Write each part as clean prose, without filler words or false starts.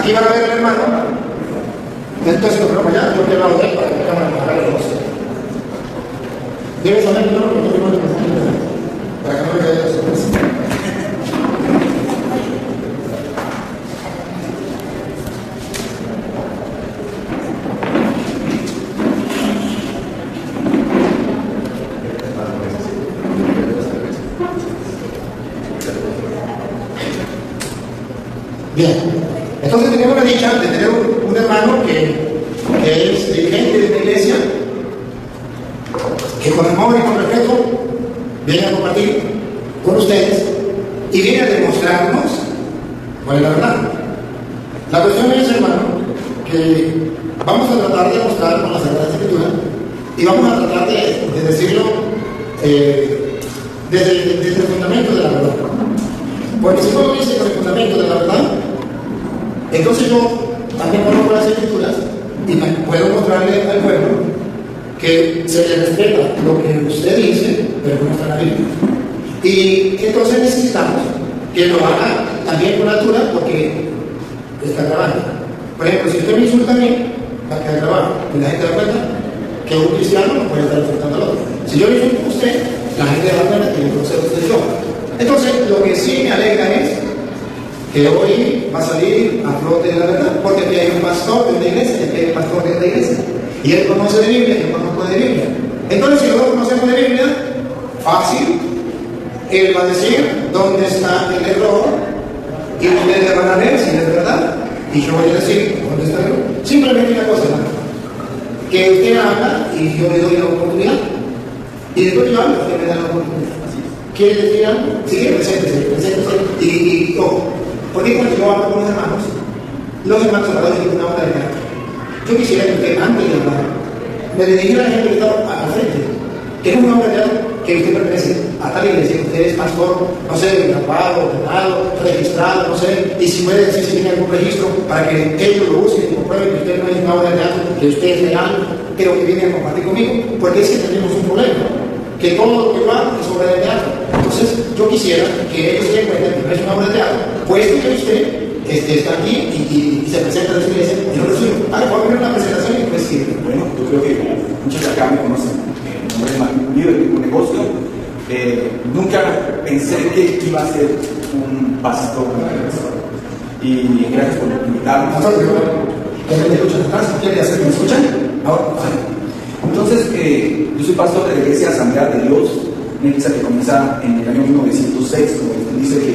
Aquí van a ver al hermano. Entonces lo ponemos allá, yo quiero hablar de él para que la cámara nos haga la voz. Debes saber que no, porque yo no le pongo para que no me caiga la sorpresa. Bien, entonces tenemos la dicha de tener un hermano que es dirigente de la iglesia, que con amor y con respeto viene a compartir con ustedes y viene a demostrarnos cuál es la verdad. La cuestión es, hermano, que vamos a tratar de mostrar con la Sagrada Escritura y vamos a tratar de decirlo desde el fundamento de la verdad. Porque si uno dice con el fundamento de la verdad, entonces yo también conozco las Escrituras y puedo mostrarle al pueblo que se le respeta lo que usted dice, pero no está en la Biblia. Y entonces necesitamos que lo haga también con altura, porque está grabando. Por ejemplo, si usted me insulta a mí, va a quedar grabado. Y la gente da cuenta que un cristiano no puede estar insultando al otro. Si yo le insulto a usted, la gente da cuenta que yo sé usted yo. Entonces, lo que sí me alegra es que hoy va a salir a flote de la verdad, porque aquí hay un pastor de una iglesia, aquí hay un pastor de esta iglesia, y él conoce de Biblia, yo conozco de Biblia. Entonces, si los dos conocemos de Biblia, fácil, él va a decir dónde está el error, y ustedes van a ver si es verdad, y yo voy a decir dónde está el error. Simplemente una cosa, ¿no? Que usted habla y yo le doy la oportunidad, y después yo hablo, usted me da la oportunidad. ¿Quiere decir algo? Sí, preséntese. Y ojo, porque cuando yo hablo con los hermanos habladores tienen una obra de teatro. Yo quisiera que usted, antes de hablar, me dirigiera a la gente que está al frente, que es una obra de teatro que usted pertenece a tal iglesia, usted es pastor, no sé, grabado, ordenado, registrado, no sé, y si puede decir si tiene algún registro para que ellos lo busquen y comprueben que usted no es una obra de teatro, que usted es real, pero que viene a compartir conmigo, porque es que tenemos un problema, que todo lo que va es obra de teatro. Entonces, yo quisiera que ellos se den cuenta que no es una obra de teatro, puesto que usted está aquí y se presenta en su iglesia, y no lo suyo. Voy a poner una presentación y después sí. Bueno, yo creo que muchos acá me conocen. Mi nombre es Martín Pulido, de tipo negocio. Nunca pensé que iba a ser un pastor. Y gracias por invitarme. ¿Me escuchan? Ahora, entonces, yo soy pastor de la Iglesia Asamblea de Dios, una iglesia que comienza en el año 1906, como usted dice que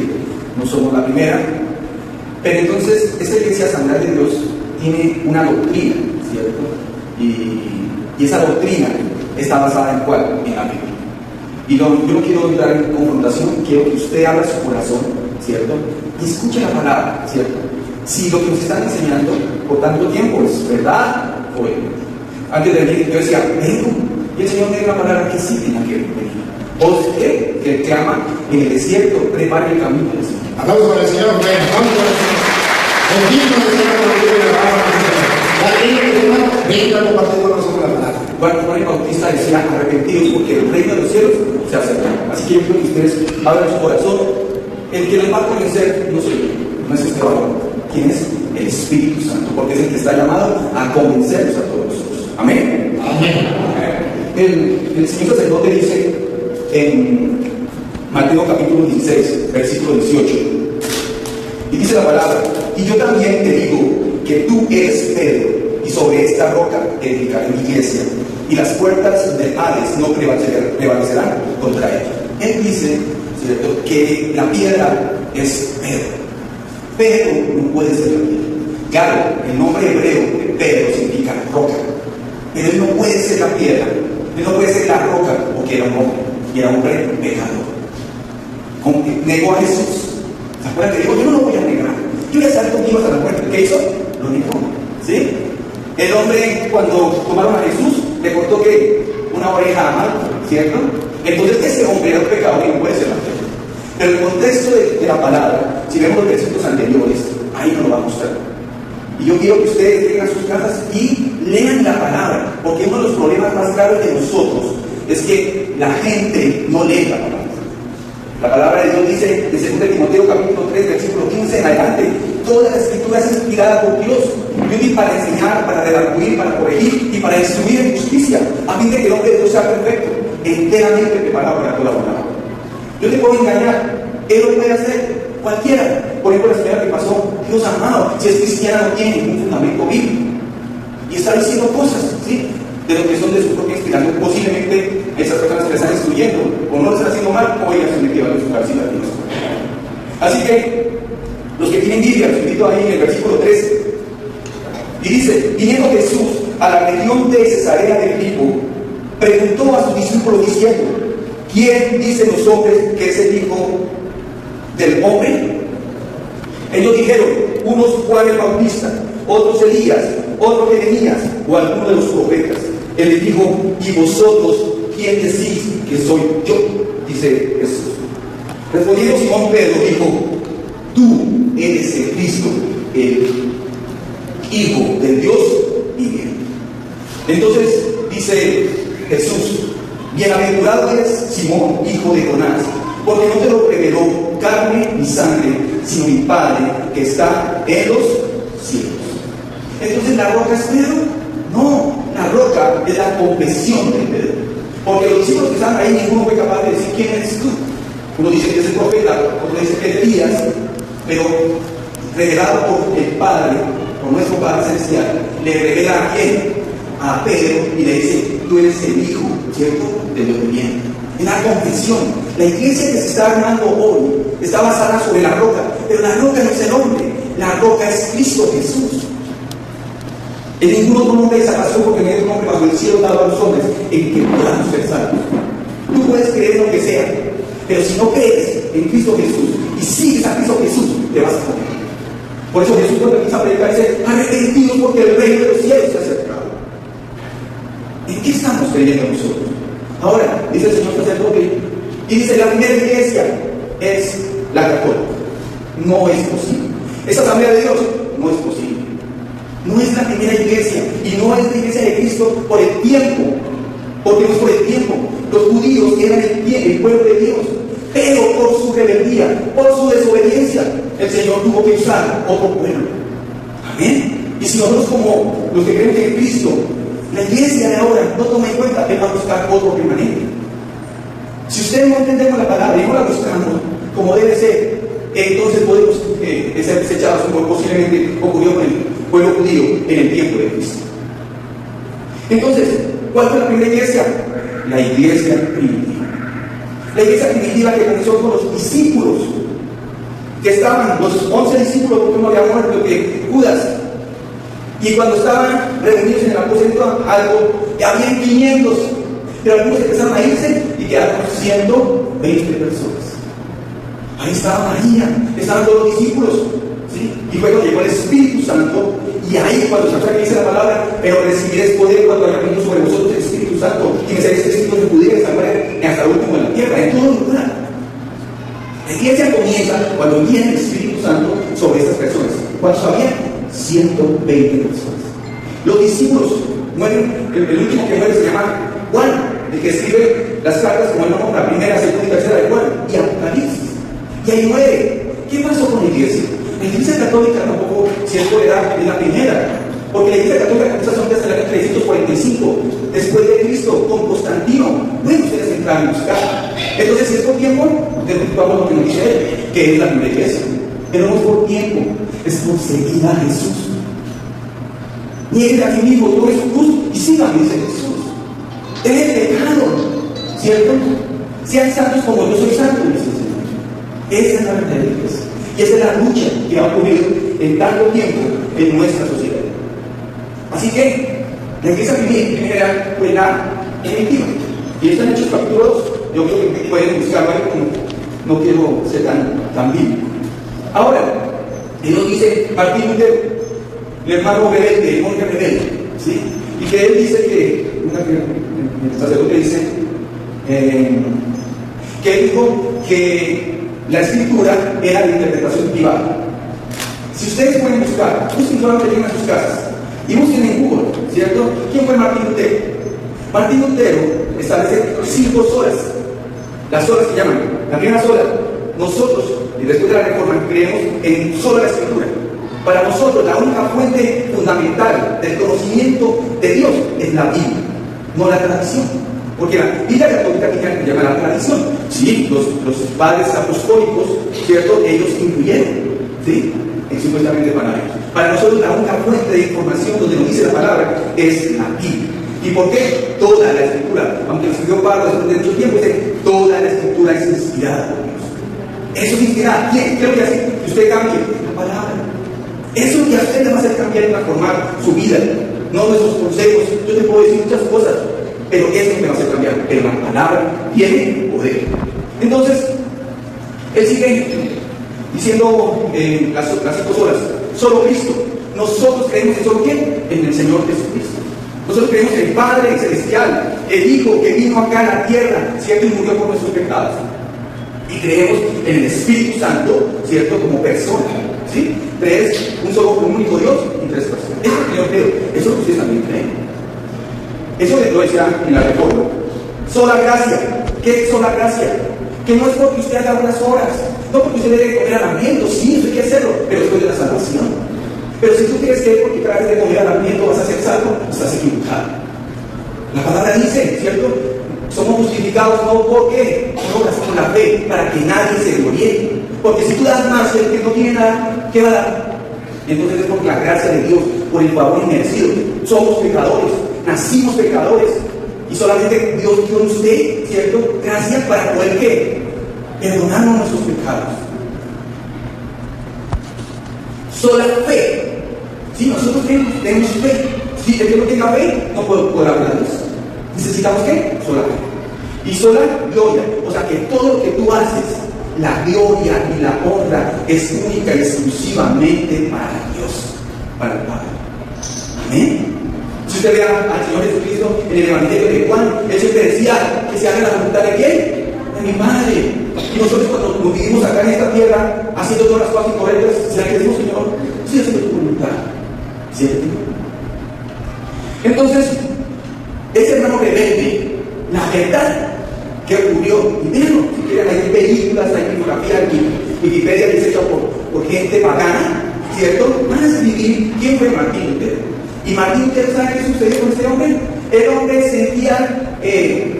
no somos la primera. Pero entonces, esta Iglesia Asamblea de Dios tiene una doctrina, ¿cierto? Y esa doctrina está basada en ¿cuál? En la Biblia. Y yo no quiero entrar en confrontación, quiero que usted abra su corazón, ¿cierto? Y escuche la palabra, ¿cierto? Si lo que nos están enseñando por tanto tiempo es verdad o es. Antes de venir, yo decía, vengo. Y el Señor me dio una palabra que sí tenía que venir. Voz que clama en el desierto, prepare el camino del Señor. Aplausos para el Señor, bueno, vamos para el Señor. Bendito el Señor por la vida de la palabra. La ley de Dios, venga a compartir con nosotros la palabra. Bueno, Juan el Bautista decía, arrepentidos porque el reino de los cielos se acerca. Así que yo quiero que ustedes abran su corazón. El que les va a convencer no soy yo, no es este varón. ¿Quién es? El Espíritu Santo, porque es el que está llamado a convencernos a todos nosotros. Amén. Amén. El señor sacerdote dice en Mateo capítulo 16, versículo 18, y dice la palabra, y yo también te digo que tú eres Pedro, y sobre esta roca edificaré mi iglesia, y las puertas del Hades no prevalecerán contra ella. Él dice, ¿cierto?, que la piedra es Pedro. Pedro no puede ser la piedra. Claro, el nombre hebreo de Pedro significa roca, pero él no puede ser la piedra, él no puede ser la roca, porque era un hombre, y era un hombre pecador. Como que negó a Jesús. ¿Se acuerdan que dijo, yo no lo voy a negar, yo voy a estar contigo hasta la muerte? ¿Qué hizo? Lo negó, ¿sí? El hombre, cuando tomaron a Jesús, le cortó que una oreja a Marta, ¿cierto? Entonces ese hombre era un pecador y no puede ser la piedra. Pero el contexto de la palabra, si vemos los versículos anteriores, ahí nos lo va a mostrar. Y yo quiero que ustedes lleguen a sus casas y lean la palabra, porque uno de los problemas más graves de nosotros es que la gente no lee la palabra. La palabra de Dios dice en 2 Timoteo capítulo 3, versículo 15 en adelante, Toda la escritura es inspirada por Dios, y útil para enseñar, para redarguir, para corregir y para instruir en justicia, a fin de que el hombre de Dios sea perfecto, enteramente preparado para toda buena obra. Yo te puedo engañar, él lo puede hacer, cualquiera. Por ejemplo, la señora que pasó, Dios amado, si es cristiana no tiene ningún fundamento bíblico y está diciendo cosas, ¿sí?, de lo que son de su propia inspiración. Posiblemente esas personas que le están instruyendo o no lo están haciendo mal, o ellas son llevando su cabeza. Así que los que tienen Biblia, los invito ahí en el versículo 13, y dice: viniendo Jesús a la región de Cesarea de Filipo, preguntó a sus discípulos diciendo: ¿quién dicen los hombres que es el Hijo del Hombre? Ellos dijeron: unos Juan el Bautista, otros Elías, otros Jeremías o alguno de los profetas. Él les dijo: ¿y vosotros quién decís que soy yo? Dice Jesús. Respondiendo Simón Pedro dijo: tú eres el Cristo, el Hijo del Dios viviente. Entonces dice Jesús: bienaventurado eres Simón, hijo de Jonás, porque no te lo reveló carne ni sangre, sino mi Padre que está en los cielos. Entonces, ¿la roca es Pedro? No, la roca es la confesión de Pedro. Porque los discípulos que estaban ahí, ninguno fue capaz de decir: ¿quién eres tú? Uno dice que es el profeta, otro dice que es Elías, pero revelado por el Padre, por nuestro Padre Celestial, le revela a quién, a Pedro, y le dice: tú eres el Hijo, ¿cierto?, de Dios viviente. En la confesión, la iglesia que se está armando hoy está basada sobre la roca, pero la roca no es el hombre, la roca es Cristo Jesús. En ningún otro nombre de salvación, porque no hay otro nombre bajo el cielo dado a los hombres en que podamos ser salvos. Tú puedes creer lo que sea, pero si no crees en Cristo Jesús y sigues a Cristo Jesús, te vas a morir. Por eso Jesús, cuando empieza a predicar, dice: arrepentidos porque el reino de los cielos se ha acercado. ¿En qué estamos creyendo nosotros? Ahora, dice el señor sacerdote, y dice: la primera iglesia es la católica. No es posible. Esa asamblea de Dios no es posible. No es la primera iglesia, y no es la iglesia de Cristo por el tiempo, porque no es por el tiempo. Los judíos eran el pueblo de Dios, pero por su rebeldía, por su desobediencia, el Señor tuvo que usar otro pueblo. Amén. Y si nosotros, como los que creemos en Cristo, la iglesia de ahora no toma en cuenta, que va a buscar otro remanente. Si ustedes no entendemos la palabra y no la buscamos como debe ser, entonces podemos ser desechados, como posiblemente ocurrió con el pueblo judío en el tiempo de Cristo. Entonces, ¿cuál fue la primera iglesia? La iglesia primitiva. La iglesia primitiva que comenzó con los discípulos, que estaban, los 11 discípulos, porque uno había muerto, que Judas. Y cuando estaban reunidos en el aposento algo, habían 500, pero algunos empezaron a irse y quedaron 120 personas. Ahí estaba María, estaban todos los discípulos, ¿sí? Y fue cuando llegó el Espíritu Santo, y ahí cuando se acerca dice la palabra: pero recibiréis poder cuando haya venido sobre vosotros el Espíritu Santo, y me seréis testigos de Judea, de Samaria, y hasta el último de la tierra, en todo lugar. La iglesia comienza cuando viene el Espíritu Santo sobre estas personas. ¿Cuántos había? 120 personas. Los discípulos mueren. El último que muere se llama Juan, el que escribe las cartas, como el nombre, la primera, segunda y tercera de Juan, y Apocalipsis. Y ahí muere. ¿Qué pasó con la iglesia? La iglesia católica tampoco, si es tolerante, es la primera, porque la iglesia católica comienza desde el año 345 después de Cristo, con Constantino. Bueno, ustedes entran a buscar. Entonces, si es por tiempo, vamos a lo que nos dice él, que es la primera iglesia. Pero no es por tiempo, es por seguir a Jesús. Nieguen a sí mismo, tome su cruz y síganme, dice Jesús. Dejen el pecado, ¿cierto? Sean santos como yo soy santo, dice el Señor. Esa es la verdadera iglesia. Y esa es la lucha que ha ocurrido en tanto tiempo en nuestra sociedad. Así que la iglesia primera fue la primitiva. Y esto en Hechos capítulo 2. Yo creo que pueden buscarlo ahí, como no quiero ser tan bíblico. Ahora, Él nos dice Martín Lutero, el hermano rebelde, el monje rebelde, ¿sí? Y que él dice que, el sacerdote dice, que él dijo que la escritura era de interpretación privada. Si ustedes pueden buscar, busquen solamente en sus casas y busquen en Google, ¿cierto? ¿Quién fue Martín Lutero? Martín Lutero establece 5 solas. Las solas que llaman, la primera sola, nosotros, y después de la reforma, creemos en solo la escritura. Para nosotros la única fuente fundamental del conocimiento de Dios es la Biblia, no la tradición. Porque la Biblia católica que llama la tradición. Sí, los padres apostólicos, ¿cierto? Ellos incluyeron, ¿sí?, en supuestamente para ellos. Para nosotros la única fuente de información donde nos dice la palabra es la Biblia. ¿Y por qué? Toda la Escritura, aunque lo escribió Pablo después de mucho tiempo, dice, toda la Escritura es inspirada por Dios. Eso es inspirada. ¿Qué es lo que hace que usted cambie? La palabra. Eso es lo que a usted le va a hacer cambiar y transformar su vida, no nuestros consejos. Yo te puedo decir muchas cosas, pero eso es lo que me va a hacer cambiar. Pero la palabra tiene poder. Entonces, él sigue diciendo las 5 horas, solo Cristo. Nosotros creemos en solo quién, en el Señor Jesucristo. Nosotros creemos en el Padre Celestial, el Hijo que vino acá a la tierra, ¿cierto? Y murió por nuestros pecados. Y creemos en el Espíritu Santo, ¿cierto? Como persona, ¿sí? 3, un único Dios y 3 personas. Eso es lo que yo creo, eso es lo que ustedes también creen. Eso lo decía en la Reforma. Sola gracia. ¿Qué es sola gracia? Que no es porque usted haga unas horas, no porque usted debe comer alamiento, sí, eso hay que hacerlo, pero después de la salvación. Pero si tú crees que es porque traes de comer alamiento vas a ser salvo, estás equivocado. La palabra dice, ¿cierto? Somos justificados no porque obras, con la fe, para que nadie se gloríe. Porque si tú das más que el que no tiene nada, ¿qué va a dar? Entonces es por la gracia de Dios, por el favor inmerecido. Somos pecadores, nacimos pecadores, y solamente Dios dio en usted, ¿cierto?, gracias para poder, ¿qué?, perdonarnos nuestros pecados. Sola fe. Si nosotros tenemos fe, si el que no tenga fe, no puede hablar de Dios. ¿Necesitamos qué? Sola fe. Y sola gloria. O sea que todo lo que tú haces, la gloria y la honra es única y exclusivamente para Dios, para el Padre. Amén. Si usted ve al Señor Jesucristo en el Evangelio de Juan, Él siempre decía que se haga la voluntad de ¿quién? De mi Padre. Y nosotros cuando nos vivimos acá en esta tierra, haciendo todas las cosas incorrectas, ¿será que decimos, Señor, sí, haciendo tu voluntad? ¿Cierto? Entonces, ese hermano rebelde, la verdad que ocurrió, y véanlo, si quieren, hay películas, hay bibliografía aquí, Wikipedia que es hecha por gente pagana, ¿cierto? Van a escribir quién fue Martín Lutero. Y Martín Lutero, ¿sabe qué sucedió con este hombre? El hombre sentía,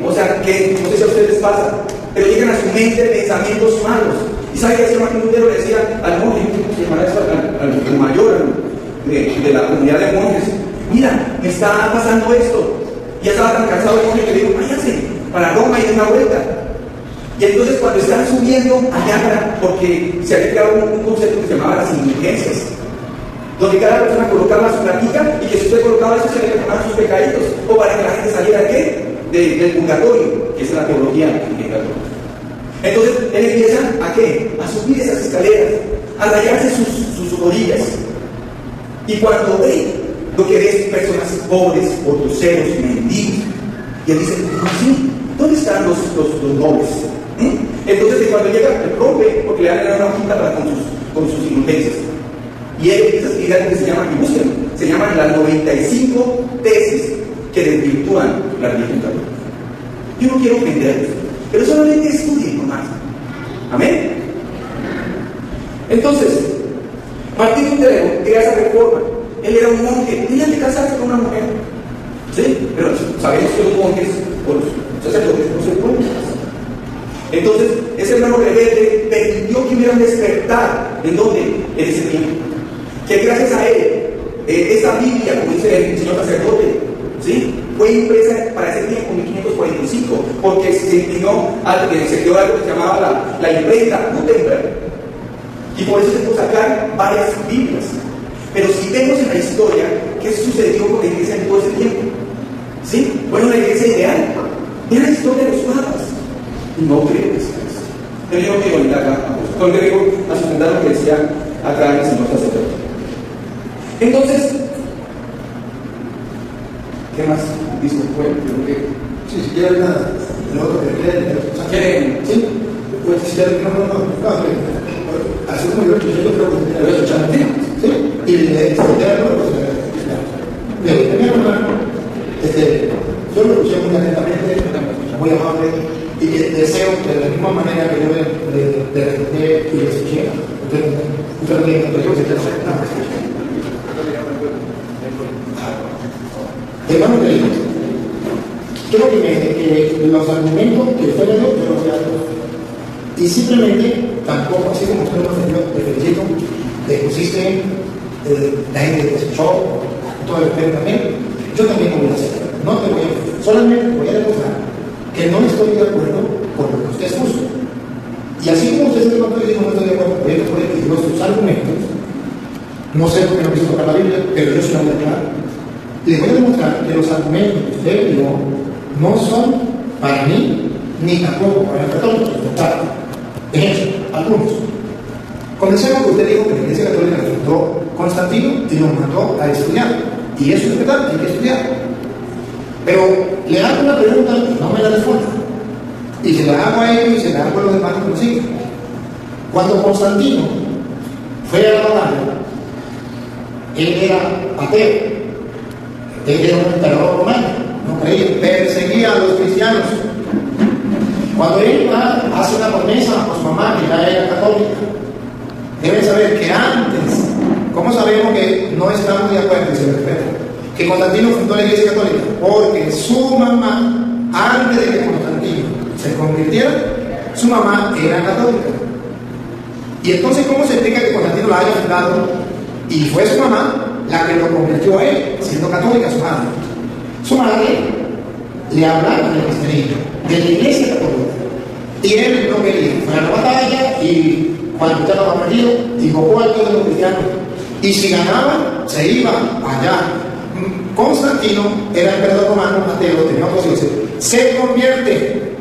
o sea, que no sé si a ustedes les pasa, pero llegan a su mente pensamientos malos. ¿Y sabe qué decía Martín Lutero? Le decía al monje, que llamará eso al mayor de la comunidad de monjes, mira, me está pasando esto. Y ya estaba tan cansado el monje que le dijo, váyase para Roma y de una vuelta. Y entonces cuando están subiendo allá, porque se había creado un concepto que se llamaba las indulgencias, donde cada persona colocaba su platica y que si usted colocaba eso se le perdonaban sus pecaditos, o para que la gente saliera ¿de qué? Del purgatorio, que es la teología católica. Entonces él empieza ¿a qué? A subir esas escaleras, a rayarse sus orillas. Y cuando ve lo que ves personas pobres, groseros, mendigos, y él dice, ¿sí? ¿Dónde están los nobles? Entonces cuando llega, él rompe, porque le dan una hojita para con sus indulgencias. Y él empieza a escribir algo que se llama, y búsquenlo, se llaman las 95 tesis que desvirtúan la religión católica. Yo no quiero ofenderlos, pero solamente estudien nomás. Amén. Entonces, Martín Lutero quería esa reforma. Él era un monje, tenía que casarse con una mujer. ¿Sí? Pero sabemos que los monjes o los sacerdotes no se pueden casar. Entonces, ese hermano rebelde permitió que hubiera un despertar. ¿En dónde? En ese tiempo. Que gracias a él, esta Biblia, como dice el señor sacerdote, ¿sí?, fue impresa para ese tiempo, 1545, porque se imprimió se creó algo que se llamaba la imprenta Gutenberg. Y por eso se pudo sacar varias Biblias. Pero si vemos en la historia, ¿qué sucedió con la iglesia en todo ese tiempo? ¿Sí? Bueno, la iglesia ideal. Vean la historia de los papas. No creo que sea eso. Pero yo no quiero venir acá, no quiero a sustentar lo que decía acá el señor sacerdote. Entonces, ¿qué más? Disculpe, creo que... Sí, si quieren nada, el otro que ¿Quieren? Sí, pues si quieren, no, así como yo creo que lo voy a escuchar. Sí, y le explicaron, yo lo escuché muy atentamente, muy amable, y deseo que de la misma manera que yo le respondí y le escuché, usted lo tiene, yo creo que Hermano querido, creo que los argumentos que usted me dio, yo los voy a dar. Y simplemente, tampoco, así como usted me felicito, te pusiste, la gente te escuchó, todo el pueblo también, yo también lo voy a hacer. No te voy a, solamente voy a demostrar que no estoy de acuerdo con lo que usted expuso. Y así como usted se levantó y dijo no estoy de acuerdo, voy a exponer nuestros argumentos. No sé por qué no quiso tocar la Biblia, pero yo sí la voy a aclarar. Les voy a demostrar que los argumentos que usted dio no son para mí, ni tampoco para el católico. Ejemplo, algunos. Comencemos que usted dijo que la Iglesia Católica le fundó Constantino y nos mandó a estudiar. Y eso es verdad, hay que estudiar. Pero le hago una pregunta, no me la responda. Y se la hago a ellos y se la hago a los demás que lo siguen. Cuando Constantino fue a la batalla, él era ateo. Él era un emperador romano, no creía, perseguía a los cristianos. Cuando él hace una promesa a su mamá, que ya era católica, deben saber que antes, ¿cómo sabemos que no estamos de acuerdo y se respeta? Que Constantino fundó la Iglesia Católica, porque su mamá, antes de que Constantino se convirtiera, su mamá era católica. Y entonces, ¿cómo se explica que Constantino la haya fundado y fue su mamá la que lo convirtió a él, siendo católica su madre? Su madre le hablaba del cristianismo, de la Iglesia Católica, y él no quería. Fue a la batalla y cuando ya estaba perdido, invocó al Dios de los cristianos, y si ganaba, se iba allá. Constantino era emperador romano, ateo, tenía otros dioses, se convierte.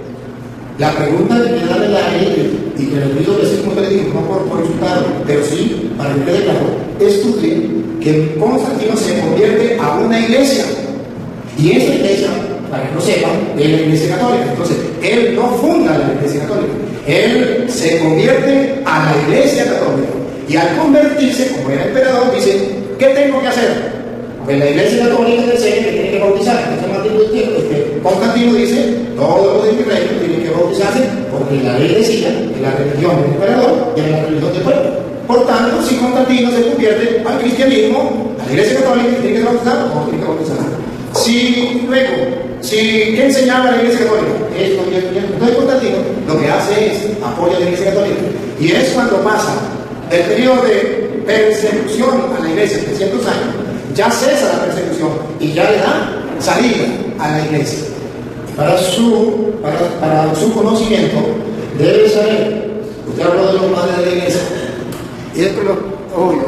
La pregunta de que darle la aire, y que le pido que así como usted le dijo, no por insultarlo, pero sí, para que quede claro, estudie que Constantino se convierte a una iglesia. Y esa iglesia, para que lo sepan, es la Iglesia Católica. Entonces, él no funda la Iglesia Católica, él se convierte a la Iglesia Católica. Y al convertirse, como era emperador, dice, ¿qué tengo que hacer? Porque la Iglesia Católica te enseña que tiene que bautizar. Constantino dice, todos los de mi reino tienen que bautizarse, porque la ley decía que la religión del emperador era la religión del pueblo. Por tanto, si Constantino se convierte al cristianismo, a la Iglesia Católica tiene que bautizar, o tiene que bautizar. ¿Qué enseñaba la Iglesia Católica? Esto y esto y esto. Entonces Constantino lo que hace es apoya a la Iglesia Católica. Y es cuando pasa el periodo de persecución a la Iglesia, 300 años, ya cesa la persecución y ya le da salida a la Iglesia. Para su conocimiento, debe saber, usted habló de los padres de la Iglesia, y esto lo obvio,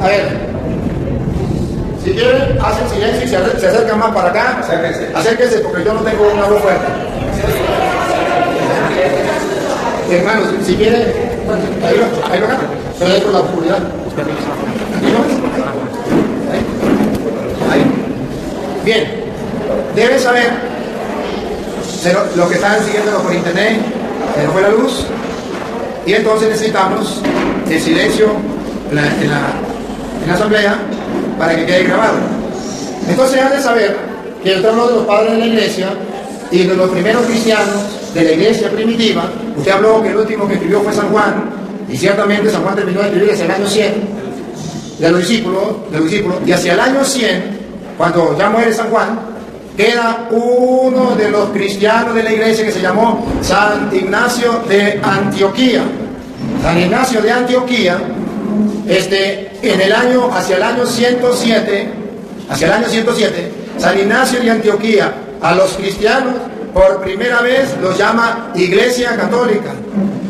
a ver, si quieren, hacen silencio y se acercan más para acá. Acérquense porque yo no tengo una voz fuerte. Hermanos, si quieren, ahí lo canto, pero ahí por la oscuridad. Ahí. Bien, deben saber, los que están siguiéndonos por internet, se nos fue la luz, y entonces necesitamos el silencio en la asamblea para que quede grabado. Entonces han de saber que el trono de los padres de la iglesia y de los primeros cristianos de la iglesia primitiva, usted habló que el último que escribió fue San Juan, y ciertamente San Juan terminó de escribir hacia el año 100 de los discípulos, y hacia el año 100, cuando ya muere San Juan, queda uno de los cristianos de la iglesia que se llamó San Ignacio de Antioquía. San Ignacio de Antioquía, hacia el año 107, San Ignacio de Antioquía a los cristianos por primera vez los llama Iglesia Católica.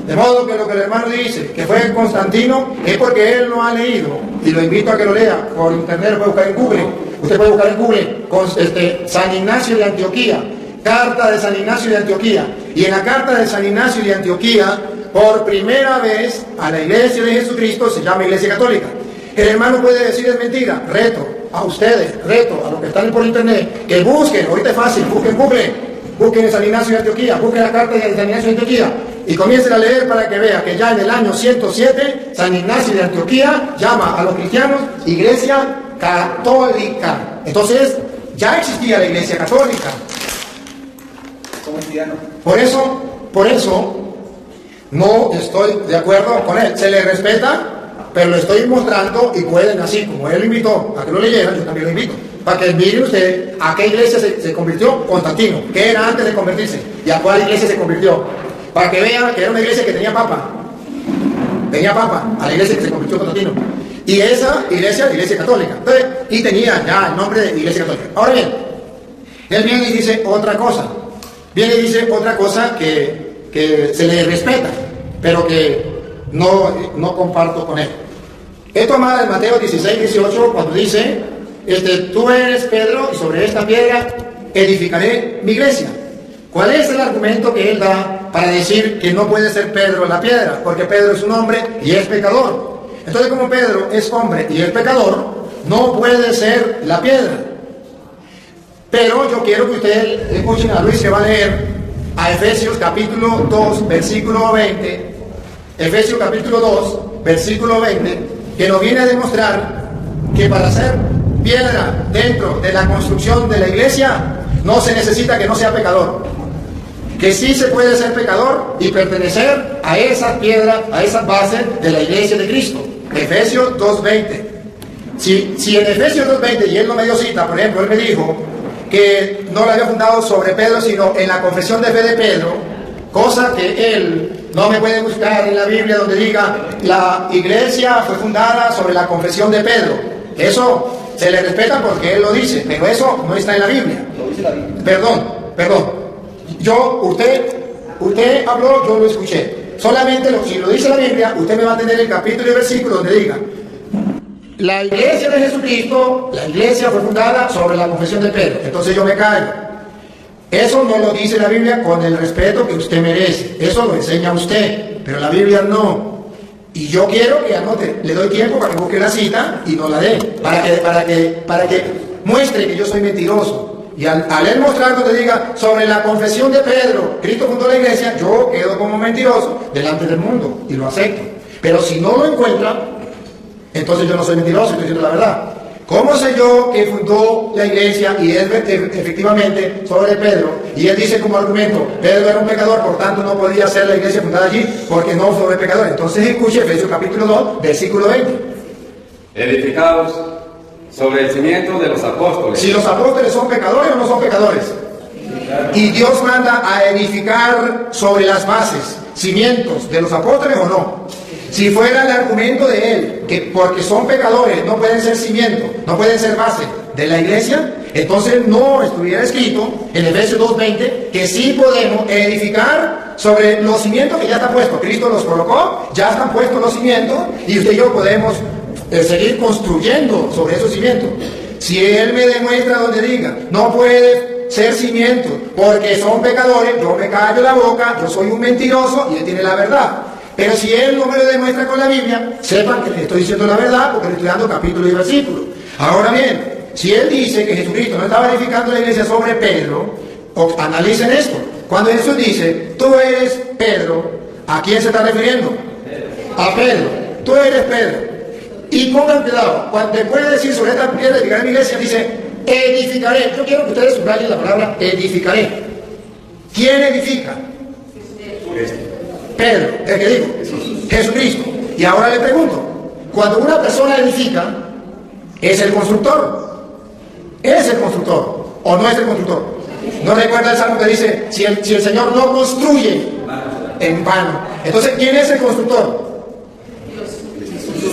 De modo que lo que el hermano dice, que fue Constantino, es porque él no ha leído, y lo invito a que lo lea por internet, lo puede buscar en Google. Usted puede buscar en Google San Ignacio de Antioquía, carta de San Ignacio de Antioquía, y en la carta de San Ignacio de Antioquía, por primera vez a la iglesia de Jesucristo se llama Iglesia Católica. El hermano puede decir es mentira. Reto a ustedes, reto a los que están por internet, que busquen, ahorita es fácil, busquen Google, busquen San Ignacio de Antioquía, busquen la carta de San Ignacio de Antioquía y comiencen a leer para que vea que ya en el año 107 San Ignacio de Antioquía llama a los cristianos Iglesia Católica. Entonces ya existía la Iglesia Católica. Por eso no estoy de acuerdo con él. Se le respeta, pero lo estoy mostrando y pueden, así como él lo invitó a que lo leyeran, yo también lo invito. Para que mire usted a qué iglesia se convirtió Constantino, qué era antes de convertirse y a cuál iglesia se convirtió. Para que vean que era una iglesia que tenía papa. Tenía papa a la iglesia que se convirtió Constantino. Y esa iglesia, la iglesia católica. Entonces, y tenía ya el nombre de iglesia católica. Ahora bien, él viene y dice otra cosa. Viene y dice otra cosa que se le respeta, pero que no comparto con él. He tomado en Mateo 16, 18, cuando dice, tú eres Pedro y sobre esta piedra edificaré mi iglesia. ¿Cuál es el argumento que él da para decir que no puede ser Pedro la piedra? Porque Pedro es un hombre y es pecador. Entonces, como Pedro es hombre y es pecador, no puede ser la piedra. Pero yo quiero que ustedes escuchen a Luis, que va a leer a Efesios capítulo 2, versículo 20. Efesios capítulo 2, versículo 20, que nos viene a demostrar que para ser piedra dentro de la construcción de la iglesia, no se necesita que no sea pecador. Que sí se puede ser pecador y pertenecer a esa piedra, a esa base de la iglesia de Cristo. Efesios 2.20. Si en Efesios 2.20, y él no me dio cita, por ejemplo, él me dijo que no la había fundado sobre Pedro, sino en la confesión de fe de Pedro, cosa que él no me puede buscar en la Biblia donde diga la iglesia fue fundada sobre la confesión de Pedro. Eso se le respeta porque él lo dice, pero eso no está en la Biblia. Lo dice la Biblia. Perdón. Usted habló, yo lo escuché. Solamente si lo dice la Biblia, usted me va a tener el capítulo y versículo donde diga: la iglesia de Jesucristo, la iglesia fue fundada sobre la confesión de Pedro. Entonces yo me callo. Eso no lo dice la Biblia con el respeto que usted merece. Eso lo enseña usted, pero la Biblia no. Y yo quiero que anote, le doy tiempo para que busque la cita y no la dé, para que muestre que yo soy mentiroso. Y al él mostrar donde diga sobre la confesión de Pedro, Cristo fundó la iglesia, yo quedo como mentiroso delante del mundo y lo acepto. Pero si no lo encuentra, entonces yo no soy mentiroso, estoy diciendo la verdad. ¿Cómo sé yo que fundó la iglesia y es efectivamente sobre Pedro? Y él dice como argumento, Pedro era un pecador, por tanto no podía ser la iglesia fundada allí porque no fue pecador. Entonces escuche Efesios capítulo 2, versículo 20. Edificados sobre el cimiento de los apóstoles. Si los apóstoles son pecadores o no son pecadores. Y Dios manda a edificar sobre las bases, cimientos de los apóstoles o no. Si fuera el argumento de él, que porque son pecadores no pueden ser cimiento, no pueden ser base de la iglesia, entonces no estuviera escrito en Efesios 2.20 que sí podemos edificar sobre los cimientos que ya están puestos. Cristo los colocó, ya están puestos los cimientos y usted y yo podemos seguir construyendo sobre esos cimientos. Si él me demuestra donde diga, no puede ser cimiento porque son pecadores, yo me callo la boca, yo soy un mentiroso y él tiene la verdad. Pero si él no me lo demuestra con la Biblia, sepan que le estoy diciendo la verdad porque le estoy dando capítulo y versículo. Ahora bien, si él dice que Jesucristo no estaba edificando la iglesia sobre Pedro, analicen esto. Cuando Jesús dice, tú eres Pedro, ¿a quién se está refiriendo? A Pedro. Tú eres Pedro. Y pongan cuidado, cuando después de decir sobre esta piedra edificaré mi iglesia, dice, edificaré. Yo quiero que ustedes subrayen la palabra edificaré. ¿Quién edifica? Pedro, el que dijo, Jesucristo. Y ahora le pregunto, cuando una persona edifica, ¿es el constructor? ¿Es el constructor o no es el constructor? ¿No recuerda el salmo que dice, si el Señor no construye, en vano? Entonces, ¿quién es el constructor?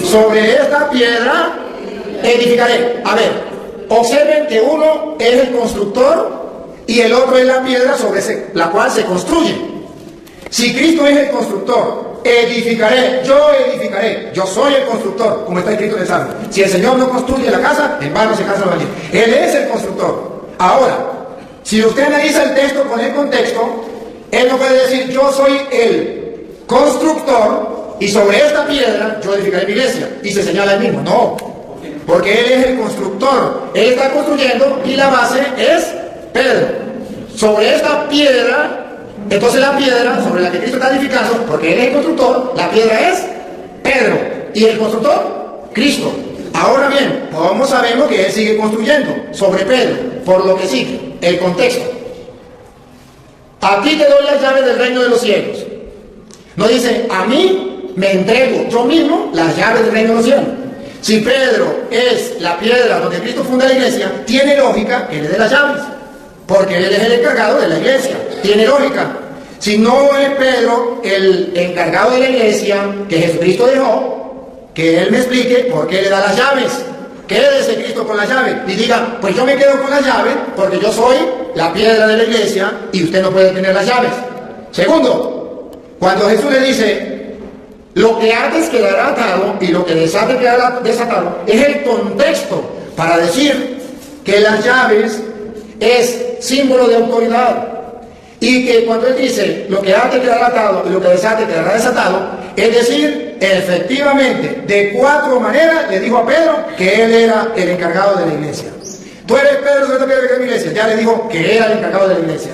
Sobre esta piedra edificaré. A ver, observen que uno es el constructor y el otro es la piedra sobre la cual se construye. Si Cristo es el constructor, edificaré, yo soy el constructor, como está escrito en el Salmo. Si el Señor no construye la casa, en vano se casan los albañiles. Él es el constructor. Ahora, si usted analiza el texto con el contexto, él no puede decir, yo soy el constructor y sobre esta piedra yo edificaré mi iglesia. Y se señala él mismo. No, porque él es el constructor. Él está construyendo y la base es Pedro. Sobre esta piedra, entonces la piedra sobre la que Cristo está edificando, porque él es el constructor, la piedra es Pedro. ¿Y el constructor? Cristo. Ahora bien, ¿cómo sabemos que él sigue construyendo sobre Pedro? Por lo que sigue, el contexto. A ti te doy las llaves del reino de los cielos. No dice, a mí me entrego yo mismo las llaves del reino de los cielos. Si Pedro es la piedra donde Cristo funda la iglesia, tiene lógica que le dé las llaves, porque él es el encargado de la iglesia. Tiene lógica. Si no es Pedro el encargado de la iglesia que Jesucristo dejó, que él me explique por qué le da las llaves. Quédese Cristo con las llaves y diga, pues yo me quedo con las llaves porque yo soy la piedra de la iglesia y usted no puede tener las llaves. Segundo, cuando Jesús le dice, lo que ates quedará atado y lo que desate quedará desatado, es el contexto para decir que las llaves es símbolo de autoridad. Y que cuando él dice, lo que ate quedará atado y lo que desate quedará desatado, es decir, efectivamente, de 4 maneras le dijo a Pedro que él era el encargado de la iglesia. Tú eres Pedro, tú eres la piedra de mi iglesia. Ya le dijo que era el encargado de la iglesia.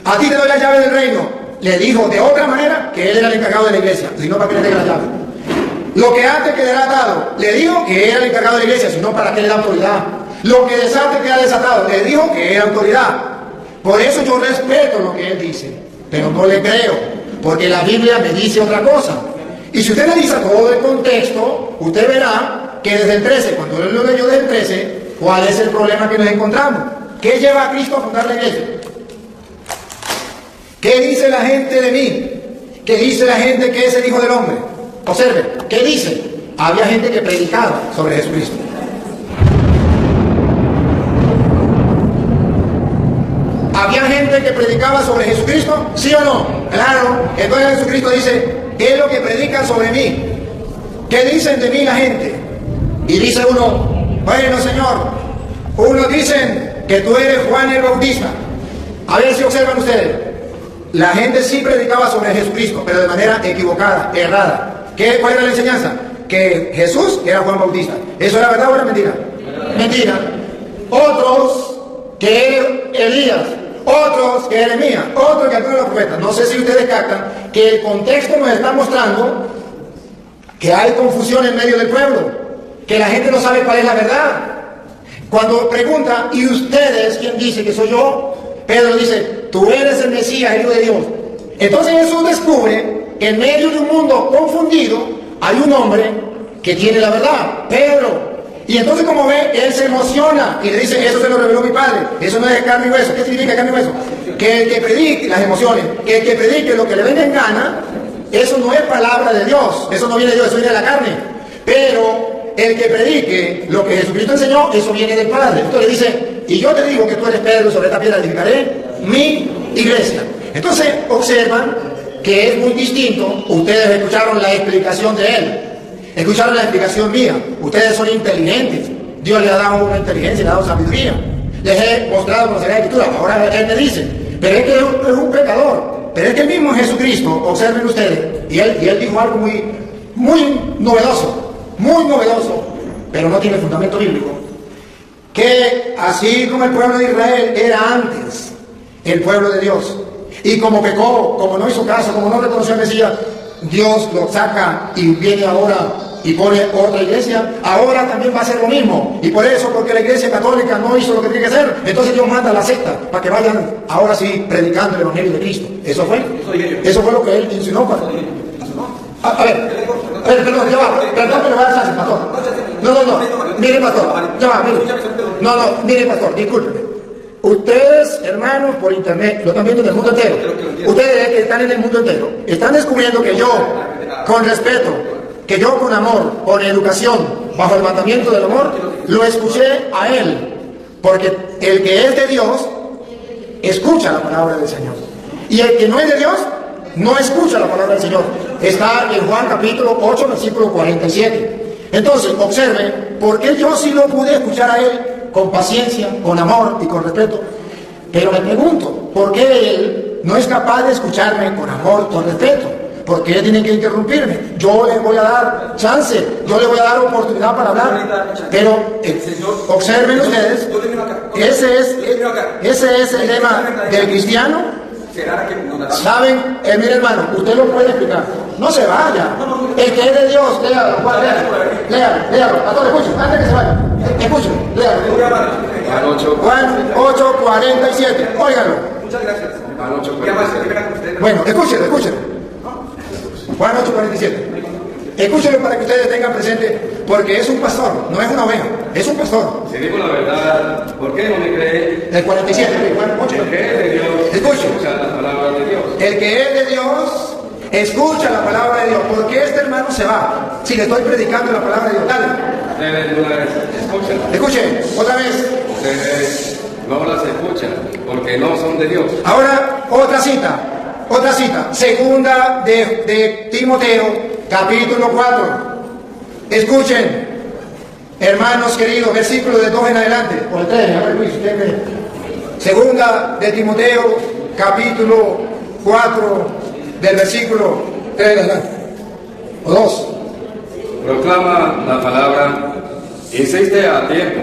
A ti te doy la llave del reino. Le dijo de otra manera que él era el encargado de la iglesia, si no para que le tenga la llave. Lo que ate quedará atado. Le dijo que era el encargado de la iglesia, si no para que le da autoridad. Lo que desate queda desatado. Le dijo que era autoridad. Por eso yo respeto lo que él dice, pero no le creo, porque la Biblia me dice otra cosa. Y si usted analiza todo el contexto, usted verá que desde el 13, cuando él lo leyó desde el 13, ¿cuál es el problema que nos encontramos? ¿Qué lleva a Cristo a fundar la iglesia? ¿Qué dice la gente de mí? ¿Qué dice la gente que es el Hijo del Hombre? Observe, ¿qué dice? Había gente que predicaba sobre Jesucristo. ¿Había gente que predicaba sobre Jesucristo? ¿Sí o no? Claro. Entonces Jesucristo dice, es lo que predican sobre mí. ¿Qué dicen de mí la gente? Y dice uno, bueno Señor, unos dicen que tú eres Juan el Bautista. A ver si observan ustedes. La gente sí predicaba sobre Jesucristo, pero de manera equivocada, errada. ¿Cuál era la enseñanza? Que Jesús era Juan Bautista. ¿Eso era verdad o era mentira? Mentira. Otros que Elías, otros que Jeremías, otros que algunos de los profetas. No sé si ustedes captan que el contexto nos está mostrando que hay confusión en medio del pueblo, que la gente no sabe cuál es la verdad. Cuando pregunta, ¿y ustedes quién dice que soy yo? Pedro dice, tú eres el Mesías, el Hijo de Dios. Entonces Jesús descubre que en medio de un mundo confundido hay un hombre que tiene la verdad, Pedro. Y entonces, como ve, él se emociona y le dice, eso se lo reveló mi Padre, eso no es de carne y hueso. ¿Qué significa carne y hueso? Que el que predique las emociones, que el que predique lo que le venga en gana, eso no es palabra de Dios, eso no viene de Dios, eso viene de la carne. Pero el que predique lo que Jesucristo enseñó, eso viene del Padre. Entonces le dice, y yo te digo que tú eres Pedro, sobre esta piedra edificaré mi iglesia. Entonces observan que es muy distinto. Ustedes escucharon la explicación de él, escucharon la explicación mía. Ustedes son inteligentes, Dios les ha dado una inteligencia, les ha dado sabiduría, les he mostrado con la Escritura. Ahora él me dice, pero es que es un pecador. Pero es que el mismo Jesucristo, observen ustedes, y él dijo algo muy novedoso, pero no tiene fundamento bíblico. Que así como el pueblo de Israel era antes el pueblo de Dios, y como pecó, como no hizo caso, como no reconoció al Mesías, Dios lo saca y viene ahora y pone otra iglesia, ahora también va a ser lo mismo. Y por eso, porque la iglesia católica no hizo lo que tenía que hacer, entonces Dios manda a la secta para que vayan ahora sí predicando el evangelio de Cristo. Eso fue lo que él insinuó. A ver, perdón, ya va, perdón que le voy a dar chance, pastor. No, mire pastor, ya va, mire pastor, discúlpeme. Ustedes, hermanos, por internet, lo están viendo en el mundo entero. Ustedes que están en el mundo entero, están descubriendo que yo, con respeto, que yo con amor, con educación, bajo el mandamiento del amor, lo escuché a él. Porque el que es de Dios, escucha la palabra del Señor. Y el que no es de Dios, no escucha la palabra del Señor. Está en Juan capítulo 8, versículo 47. Entonces, observe, ¿por qué yo sí lo pude escuchar a él con paciencia, con amor y con respeto? Pero me pregunto, ¿por qué él no es capaz de escucharme con amor, con respeto? ¿Por qué tienen que interrumpirme? Yo le voy a dar chance, yo le voy a dar oportunidad para hablar. Pero observen ustedes, ese es el lema del cristiano. ¿Saben? Mire hermano, usted lo puede explicar. No se vaya. El que es de Dios, léalo. Pastor, escuchen, antes que se vaya. Escuchen, léalo. Juan 8:47. Óiganlo. Muchas gracias. Bueno, escuchen. Juan 8:47. Escúchenlo para que ustedes tengan presente, porque es un pastor, no es una oveja, es un pastor. Si digo la verdad, ¿por qué no me cree? El 47, Juan 8. El que es de Dios, Escuche. escucha la palabra de Dios. El que es de Dios, escucha la palabra de Dios. ¿Por qué este hermano se va? Si le estoy predicando la palabra de Dios, dale. Ustedes no las escuchan. Escuche, otra vez. Ustedes no las escuchan porque no son de Dios. Ahora, otra cita. Segunda de Timoteo, capítulo 4. Escuchen, hermanos queridos, versículo de 2 en adelante. O el 3, a ver Luis, usted ve. Segunda de Timoteo, capítulo 4, del versículo 3 en adelante. O 2. Proclama la palabra, insiste a tiempo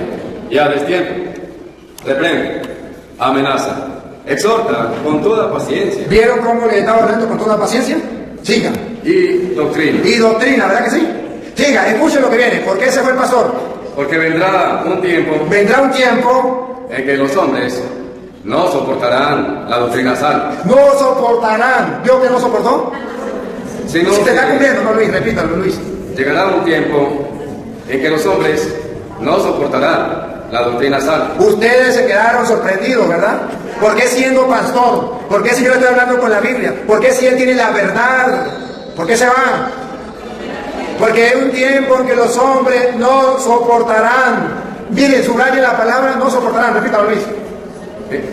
y a destiempo. Reprende, amenaza, exhorta con toda paciencia. ¿Vieron cómo le estaba hablando con toda paciencia? Siga. Y doctrina. Y doctrina, ¿verdad que sí? Siga, escuchen lo que viene. ¿Por qué se fue el pastor? Porque vendrá un tiempo Vendrá un tiempo, en que los hombres no soportarán la doctrina sana, no soportarán. ¿Vio que no soportó? sino Si te está que cumpliendo, no Luis, repítalo Luis. llegará un tiempo en que los hombres no soportarán la doctrina sana. Ustedes se quedaron sorprendidos, ¿verdad? ¿Por qué siendo pastor? ¿Por qué si yo estoy hablando con la Biblia? ¿Por qué si él tiene la verdad? ¿Por qué se va? Porque hay un tiempo en que los hombres no soportarán. Miren, subrayen la palabra no soportarán, repítalo Luis.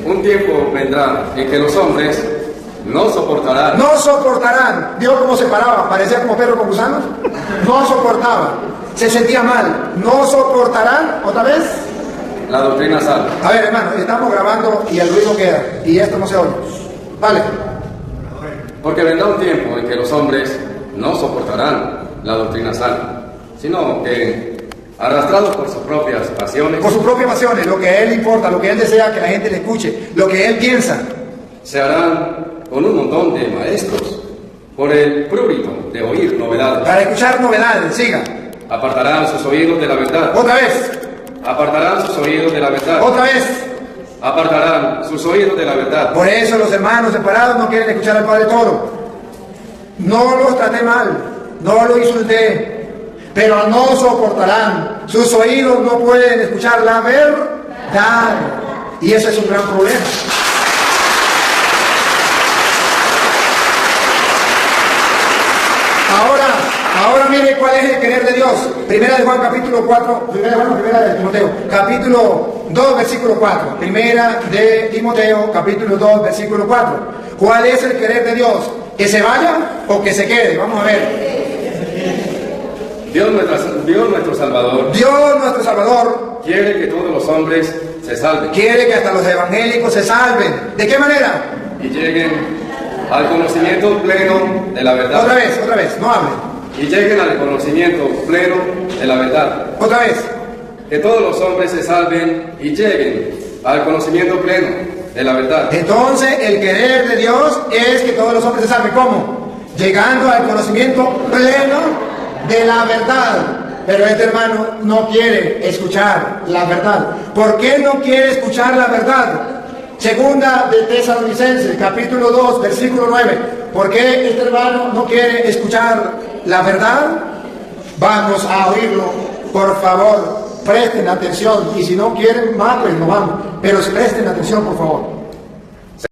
Un tiempo vendrá en que los hombres no soportarán. No soportarán. ¿Vio cómo se paraba? Parecía como perro con gusanos. No soportaba. Se sentía mal. No soportarán. ¿Otra vez? La doctrina sana. A ver, hermano, estamos grabando y el ruido queda. Y esto no se oye. Vale. Porque vendrá un tiempo en que los hombres no soportarán la doctrina sana, sino que, arrastrados por sus propias pasiones, Por sus propias pasiones, lo que a él le importa, lo que él desea que la gente le escuche, lo que él piensa. se harán con un montón de maestros por el prurito de oír novedades. Para escuchar novedades, siga. Apartarán sus oídos de la verdad. Otra vez. Apartarán sus oídos de la verdad. Otra vez. Apartarán sus oídos de la verdad. Por eso los hermanos separados no quieren escuchar al Padre Toro. No los traté mal, no lo insulté, pero no soportarán. Sus oídos no pueden escuchar la verdad. Y ese es un gran problema. Ahora mire cuál es el querer de Dios. Primera de Juan capítulo 4, primera de Timoteo, capítulo 2, versículo 4. Primera de Timoteo, capítulo 2, versículo 4. ¿Cuál es el querer de Dios? ¿Que se vaya o que se quede? Vamos a ver. Dios nuestro Salvador Dios nuestro Salvador quiere que todos los hombres se salven quiere que hasta los evangélicos se salven. ¿De qué manera? y lleguen al conocimiento pleno de la verdad. Otra vez, no hablen. Y lleguen al conocimiento pleno de la verdad. Otra vez. Que todos los hombres se salven y lleguen al conocimiento pleno de la verdad. Entonces, el querer de Dios es que todos los hombres se salven. ¿Cómo? Llegando al conocimiento pleno de la verdad. Pero este hermano no quiere escuchar la verdad. ¿Por qué no quiere escuchar la verdad? Segunda de Tesalonicenses, capítulo 2, versículo 9. ¿Por qué este hermano no quiere escuchar la verdad? Vamos a oírlo. Por favor, presten atención. Y si no quieren más, pues no vamos. Pero presten atención, por favor.